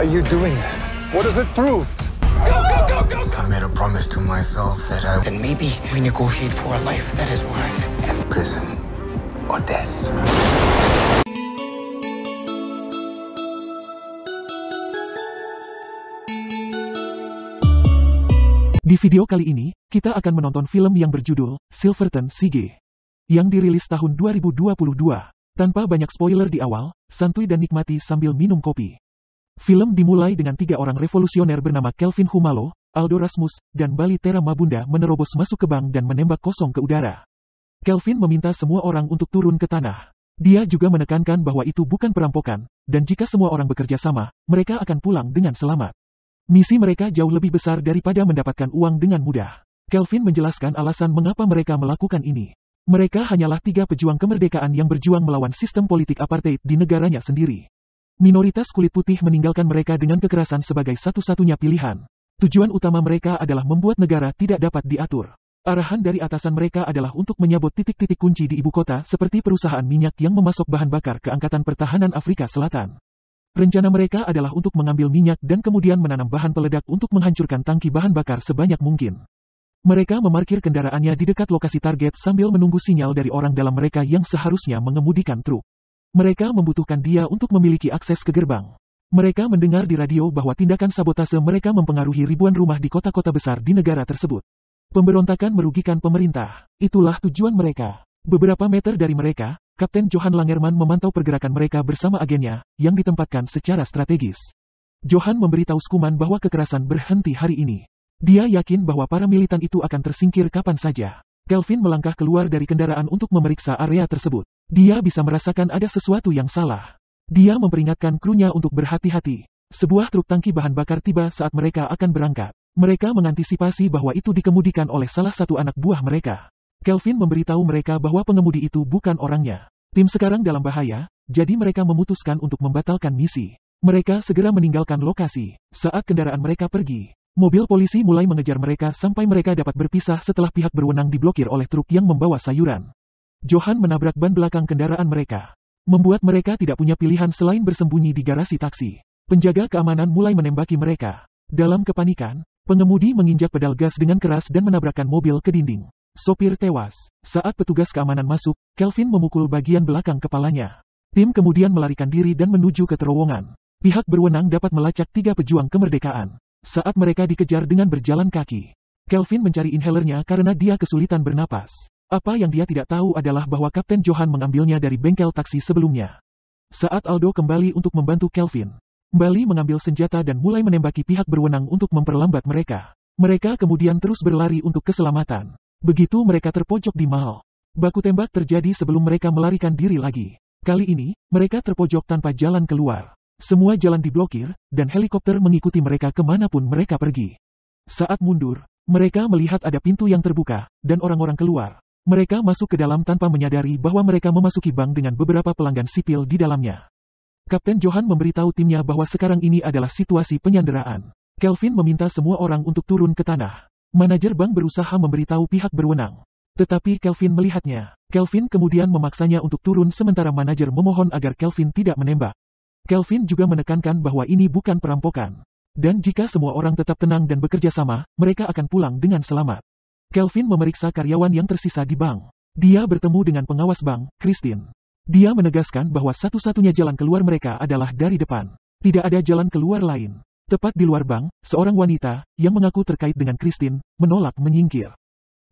are you doing this? What does it prove? Go! I made a promise to myself that maybe we negotiate for a life that is worth it. Prison or death. Di video kali ini, kita akan menonton film yang berjudul Silverton Siege yang dirilis tahun 2022. Tanpa banyak spoiler di awal, santuy dan nikmati sambil minum kopi. Film dimulai dengan 3 orang revolusioner bernama Kelvin Humalo, Aldo Rasmus, dan Bali Tera Mabunda menerobos masuk ke bank dan menembak kosong ke udara. Kelvin meminta semua orang untuk turun ke tanah. Dia juga menekankan bahwa itu bukan perampokan, dan jika semua orang bekerja sama, mereka akan pulang dengan selamat. Misi mereka jauh lebih besar daripada mendapatkan uang dengan mudah. Kelvin menjelaskan alasan mengapa mereka melakukan ini. Mereka hanyalah 3 pejuang kemerdekaan yang berjuang melawan sistem politik apartheid di negaranya sendiri. Minoritas kulit putih meninggalkan mereka dengan kekerasan sebagai satu-satunya pilihan. Tujuan utama mereka adalah membuat negara tidak dapat diatur. Arahan dari atasan mereka adalah untuk menyabot titik-titik kunci di ibu kota seperti perusahaan minyak yang memasok bahan bakar ke Angkatan Pertahanan Afrika Selatan. Rencana mereka adalah untuk mengambil minyak dan kemudian menanam bahan peledak untuk menghancurkan tangki bahan bakar sebanyak mungkin. Mereka memarkir kendaraannya di dekat lokasi target sambil menunggu sinyal dari orang dalam mereka yang seharusnya mengemudikan truk. Mereka membutuhkan dia untuk memiliki akses ke gerbang. Mereka mendengar di radio bahwa tindakan sabotase mereka mempengaruhi ribuan rumah di kota-kota besar di negara tersebut. Pemberontakan merugikan pemerintah. Itulah tujuan mereka. Beberapa meter dari mereka, Kapten Johan Langerman memantau pergerakan mereka bersama agennya, yang ditempatkan secara strategis. Johan memberitahu Skuman bahwa kekerasan berhenti hari ini. Dia yakin bahwa para militan itu akan tersingkir kapan saja. Kelvin melangkah keluar dari kendaraan untuk memeriksa area tersebut. Dia bisa merasakan ada sesuatu yang salah. Dia memperingatkan krunya untuk berhati-hati. Sebuah truk tangki bahan bakar tiba saat mereka akan berangkat. Mereka mengantisipasi bahwa itu dikemudikan oleh salah satu anak buah mereka. Kelvin memberitahu mereka bahwa pengemudi itu bukan orangnya. Tim sekarang dalam bahaya, jadi mereka memutuskan untuk membatalkan misi. Mereka segera meninggalkan lokasi. Saat kendaraan mereka pergi, mobil polisi mulai mengejar mereka sampai mereka dapat berpisah setelah pihak berwenang diblokir oleh truk yang membawa sayuran. Johan menabrak ban belakang kendaraan mereka, membuat mereka tidak punya pilihan selain bersembunyi di garasi taksi. Penjaga keamanan mulai menembaki mereka. Dalam kepanikan, pengemudi menginjak pedal gas dengan keras dan menabrakkan mobil ke dinding. Sopir tewas. Saat petugas keamanan masuk, Kelvin memukul bagian belakang kepalanya. Tim kemudian melarikan diri dan menuju ke terowongan. Pihak berwenang dapat melacak 3 pejuang kemerdekaan. Saat mereka dikejar dengan berjalan kaki, Kelvin mencari inhalernya karena dia kesulitan bernapas. Apa yang dia tidak tahu adalah bahwa Kapten Johan mengambilnya dari bengkel taksi sebelumnya. Saat Aldo kembali untuk membantu Kelvin, Bali mengambil senjata dan mulai menembaki pihak berwenang untuk memperlambat mereka. Mereka kemudian terus berlari untuk keselamatan. Begitu mereka terpojok di mal, baku tembak terjadi sebelum mereka melarikan diri lagi. Kali ini, mereka terpojok tanpa jalan keluar. Semua jalan diblokir, dan helikopter mengikuti mereka kemanapun mereka pergi. Saat mundur, mereka melihat ada pintu yang terbuka, dan orang-orang keluar. Mereka masuk ke dalam tanpa menyadari bahwa mereka memasuki bank dengan beberapa pelanggan sipil di dalamnya. Kapten Johan memberitahu timnya bahwa sekarang ini adalah situasi penyanderaan. Kelvin meminta semua orang untuk turun ke tanah. Manajer bank berusaha memberitahu pihak berwenang, tetapi Kelvin melihatnya. Kelvin kemudian memaksanya untuk turun sementara manajer memohon agar Kelvin tidak menembak. Kelvin juga menekankan bahwa ini bukan perampokan, dan jika semua orang tetap tenang dan bekerja sama, mereka akan pulang dengan selamat. Kelvin memeriksa karyawan yang tersisa di bank. Dia bertemu dengan pengawas bank, Christine. Dia menegaskan bahwa satu-satunya jalan keluar mereka adalah dari depan. Tidak ada jalan keluar lain. Tepat di luar bank, seorang wanita, yang mengaku terkait dengan Christine, menolak menyingkir.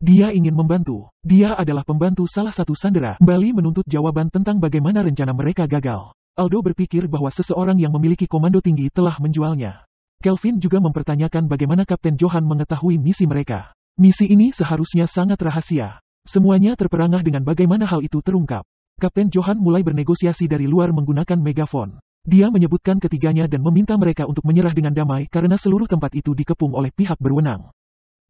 Dia ingin membantu. Dia adalah pembantu salah satu sandera. Bali menuntut jawaban tentang bagaimana rencana mereka gagal. Aldo berpikir bahwa seseorang yang memiliki komando tinggi telah menjualnya. Kelvin juga mempertanyakan bagaimana Kapten Johan mengetahui misi mereka. Misi ini seharusnya sangat rahasia. Semuanya terperangah dengan bagaimana hal itu terungkap. Kapten Johan mulai bernegosiasi dari luar menggunakan megafon. Dia menyebutkan ketiganya dan meminta mereka untuk menyerah dengan damai karena seluruh tempat itu dikepung oleh pihak berwenang.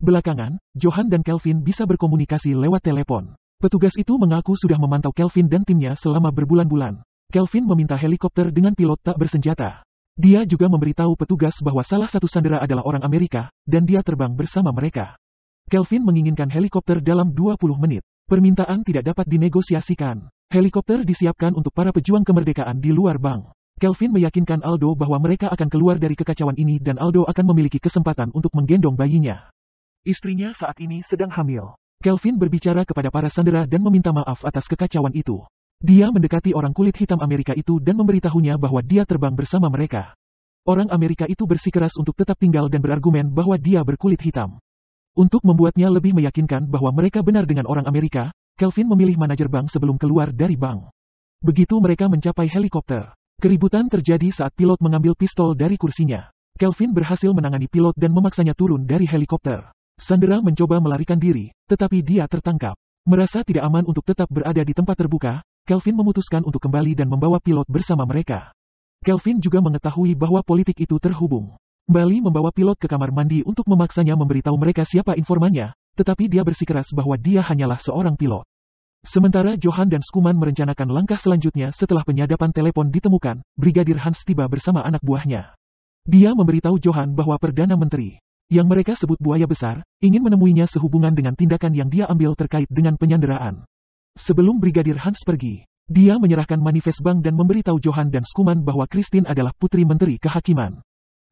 Belakangan, Johan dan Kelvin bisa berkomunikasi lewat telepon. Petugas itu mengaku sudah memantau Kelvin dan timnya selama berbulan-bulan. Kelvin meminta helikopter dengan pilot tak bersenjata. Dia juga memberitahu petugas bahwa salah satu sandera adalah orang Amerika, dan dia terbang bersama mereka. Kelvin menginginkan helikopter dalam 20 menit. Permintaan tidak dapat dinegosiasikan. Helikopter disiapkan untuk para pejuang kemerdekaan di luar bank. Kelvin meyakinkan Aldo bahwa mereka akan keluar dari kekacauan ini dan Aldo akan memiliki kesempatan untuk menggendong bayinya. Istrinya saat ini sedang hamil. Kelvin berbicara kepada para sandera dan meminta maaf atas kekacauan itu. Dia mendekati orang kulit hitam Amerika itu dan memberitahunya bahwa dia terbang bersama mereka. Orang Amerika itu bersikeras untuk tetap tinggal dan berargumen bahwa dia berkulit hitam. Untuk membuatnya lebih meyakinkan bahwa mereka benar dengan orang Amerika, Kelvin memilih manajer bank sebelum keluar dari bank. Begitu mereka mencapai helikopter, keributan terjadi saat pilot mengambil pistol dari kursinya. Kelvin berhasil menangani pilot dan memaksanya turun dari helikopter. Sandera mencoba melarikan diri, tetapi dia tertangkap. Merasa tidak aman untuk tetap berada di tempat terbuka, Kelvin memutuskan untuk kembali dan membawa pilot bersama mereka. Kelvin juga mengetahui bahwa politik itu terhubung. Bali membawa pilot ke kamar mandi untuk memaksanya memberitahu mereka siapa informannya, tetapi dia bersikeras bahwa dia hanyalah seorang pilot. Sementara Johan dan Skuman merencanakan langkah selanjutnya setelah penyadapan telepon ditemukan, Brigadir Hans tiba bersama anak buahnya. Dia memberitahu Johan bahwa Perdana Menteri, yang mereka sebut buaya besar, ingin menemuinya sehubungan dengan tindakan yang dia ambil terkait dengan penyanderaan. Sebelum Brigadir Hans pergi, dia menyerahkan manifest bank dan memberitahu Johan dan Skuman bahwa Christine adalah putri menteri kehakiman.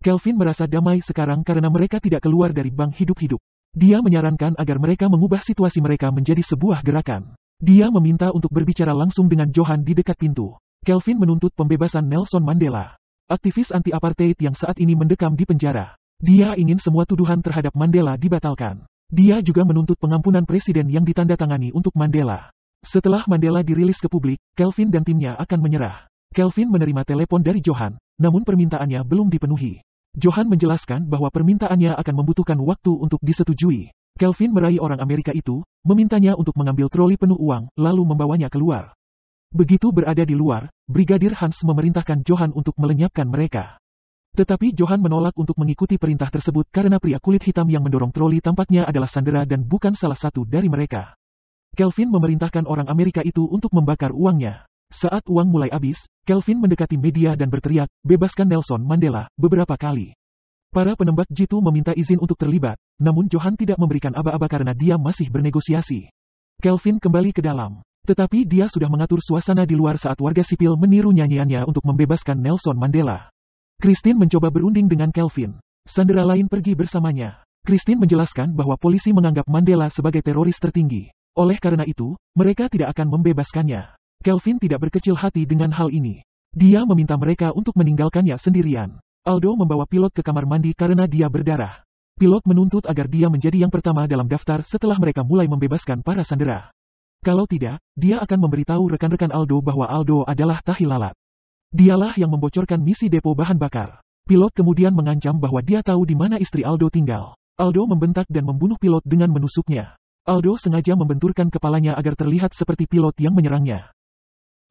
Kelvin merasa damai sekarang karena mereka tidak keluar dari bank hidup-hidup. Dia menyarankan agar mereka mengubah situasi mereka menjadi sebuah gerakan. Dia meminta untuk berbicara langsung dengan Johan di dekat pintu. Kelvin menuntut pembebasan Nelson Mandela, aktivis anti-apartheid yang saat ini mendekam di penjara. Dia ingin semua tuduhan terhadap Mandela dibatalkan. Dia juga menuntut pengampunan presiden yang ditandatangani untuk Mandela. Setelah Mandela dirilis ke publik, Kelvin dan timnya akan menyerah. Kelvin menerima telepon dari Johan, namun permintaannya belum dipenuhi. Johan menjelaskan bahwa permintaannya akan membutuhkan waktu untuk disetujui. Kelvin meraih orang Amerika itu, memintanya untuk mengambil troli penuh uang, lalu membawanya keluar. Begitu berada di luar, Brigadir Hans memerintahkan Johan untuk melenyapkan mereka. Tetapi Johan menolak untuk mengikuti perintah tersebut karena pria kulit hitam yang mendorong troli tampaknya adalah sandera dan bukan salah satu dari mereka. Kelvin memerintahkan orang Amerika itu untuk membakar uangnya. Saat uang mulai habis, Kelvin mendekati media dan berteriak, "Bebaskan Nelson Mandela," beberapa kali. Para penembak jitu meminta izin untuk terlibat, namun Johan tidak memberikan aba-aba karena dia masih bernegosiasi. Kelvin kembali ke dalam, tetapi dia sudah mengatur suasana di luar saat warga sipil meniru nyanyiannya untuk membebaskan Nelson Mandela. Christine mencoba berunding dengan Kelvin. Sandera lain pergi bersamanya. Christine menjelaskan bahwa polisi menganggap Mandela sebagai teroris tertinggi. Oleh karena itu, mereka tidak akan membebaskannya. Kelvin tidak berkecil hati dengan hal ini. Dia meminta mereka untuk meninggalkannya sendirian. Aldo membawa pilot ke kamar mandi karena dia berdarah. Pilot menuntut agar dia menjadi yang pertama dalam daftar setelah mereka mulai membebaskan para sandera. Kalau tidak, dia akan memberitahu rekan-rekan Aldo bahwa Aldo adalah tahi lalat. Dialah yang membocorkan misi depo bahan bakar. Pilot kemudian mengancam bahwa dia tahu di mana istri Aldo tinggal. Aldo membentak dan membunuh pilot dengan menusuknya. Aldo sengaja membenturkan kepalanya agar terlihat seperti pilot yang menyerangnya.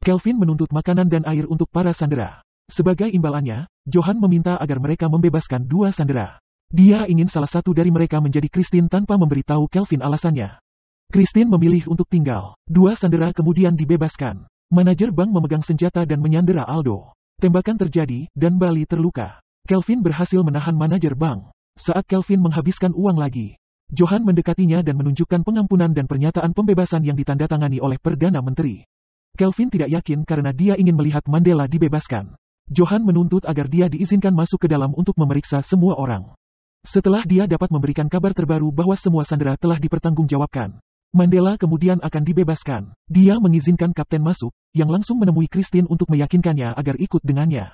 Kelvin menuntut makanan dan air untuk para sandera. Sebagai imbalannya, Johan meminta agar mereka membebaskan dua sandera. Dia ingin salah satu dari mereka menjadi Christine tanpa memberitahu Kelvin alasannya. Christine memilih untuk tinggal. Dua sandera kemudian dibebaskan. Manajer bank memegang senjata dan menyandera Aldo. Tembakan terjadi, dan Bali terluka. Kelvin berhasil menahan manajer bank. Saat Kelvin menghabiskan uang lagi, Johan mendekatinya dan menunjukkan pengampunan dan pernyataan pembebasan yang ditandatangani oleh Perdana Menteri. Kelvin tidak yakin karena dia ingin melihat Mandela dibebaskan. Johan menuntut agar dia diizinkan masuk ke dalam untuk memeriksa semua orang. Setelah dia dapat memberikan kabar terbaru bahwa semua sandera telah dipertanggungjawabkan, Mandela kemudian akan dibebaskan. Dia mengizinkan kapten masuk, yang langsung menemui Christine untuk meyakinkannya agar ikut dengannya.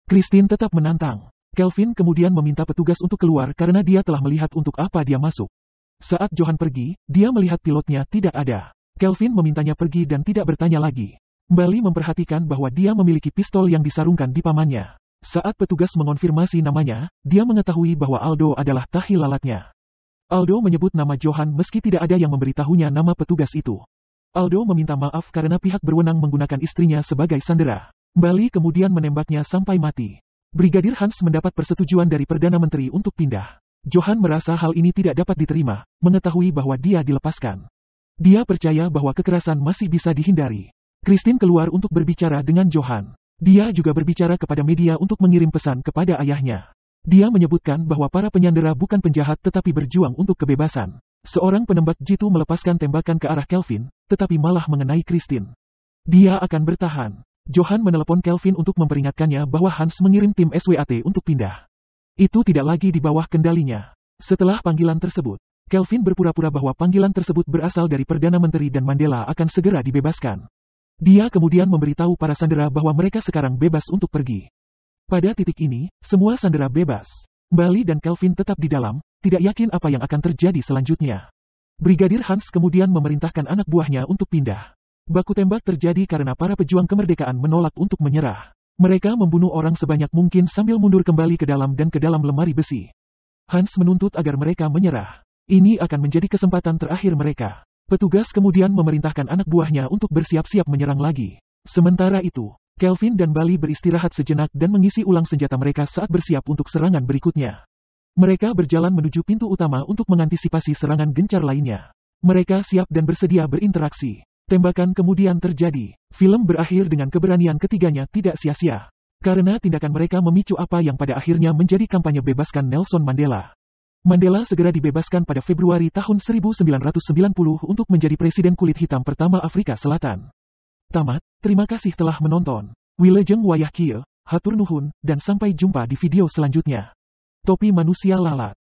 Christine tetap menantang. Kelvin kemudian meminta petugas untuk keluar karena dia telah melihat untuk apa dia masuk. Saat Johan pergi, dia melihat pilotnya tidak ada. Kelvin memintanya pergi dan tidak bertanya lagi. Bali memperhatikan bahwa dia memiliki pistol yang disarungkan di pamannya. Saat petugas mengonfirmasi namanya, dia mengetahui bahwa Aldo adalah tahi lalatnya. Aldo menyebut nama Johan meski tidak ada yang memberitahunya nama petugas itu. Aldo meminta maaf karena pihak berwenang menggunakan istrinya sebagai sandera. Bali kemudian menembaknya sampai mati. Brigadir Hans mendapat persetujuan dari Perdana Menteri untuk pindah. Johan merasa hal ini tidak dapat diterima, mengetahui bahwa dia dilepaskan. Dia percaya bahwa kekerasan masih bisa dihindari. Christine keluar untuk berbicara dengan Johan. Dia juga berbicara kepada media untuk mengirim pesan kepada ayahnya. Dia menyebutkan bahwa para penyandera bukan penjahat tetapi berjuang untuk kebebasan. Seorang penembak jitu melepaskan tembakan ke arah Kelvin, tetapi malah mengenai Christine. Dia akan bertahan. Johan menelepon Kelvin untuk memperingatkannya bahwa Hans mengirim tim SWAT untuk pindah. Itu tidak lagi di bawah kendalinya. Setelah panggilan tersebut, Kelvin berpura-pura bahwa panggilan tersebut berasal dari Perdana Menteri dan Mandela akan segera dibebaskan. Dia kemudian memberitahu para sandera bahwa mereka sekarang bebas untuk pergi. Pada titik ini, semua sandera bebas. Bali dan Kelvin tetap di dalam, tidak yakin apa yang akan terjadi selanjutnya. Brigadir Hans kemudian memerintahkan anak buahnya untuk pindah. Baku tembak terjadi karena para pejuang kemerdekaan menolak untuk menyerah. Mereka membunuh orang sebanyak mungkin sambil mundur kembali ke dalam dan ke dalam lemari besi. Hans menuntut agar mereka menyerah. Ini akan menjadi kesempatan terakhir mereka. Petugas kemudian memerintahkan anak buahnya untuk bersiap-siap menyerang lagi. Sementara itu, Kelvin dan Bali beristirahat sejenak dan mengisi ulang senjata mereka saat bersiap untuk serangan berikutnya. Mereka berjalan menuju pintu utama untuk mengantisipasi serangan gencar lainnya. Mereka siap dan bersedia berinteraksi. Tembakan kemudian terjadi. Film berakhir dengan keberanian ketiganya tidak sia-sia. Karena tindakan mereka memicu apa yang pada akhirnya menjadi kampanye bebaskan Nelson Mandela. Mandela segera dibebaskan pada Februari tahun 1990 untuk menjadi presiden kulit hitam pertama Afrika Selatan. Tamat, terima kasih telah menonton. Wilujeng wayah kieu, hatur nuhun, dan sampai jumpa di video selanjutnya. Topi Manusia Lalat.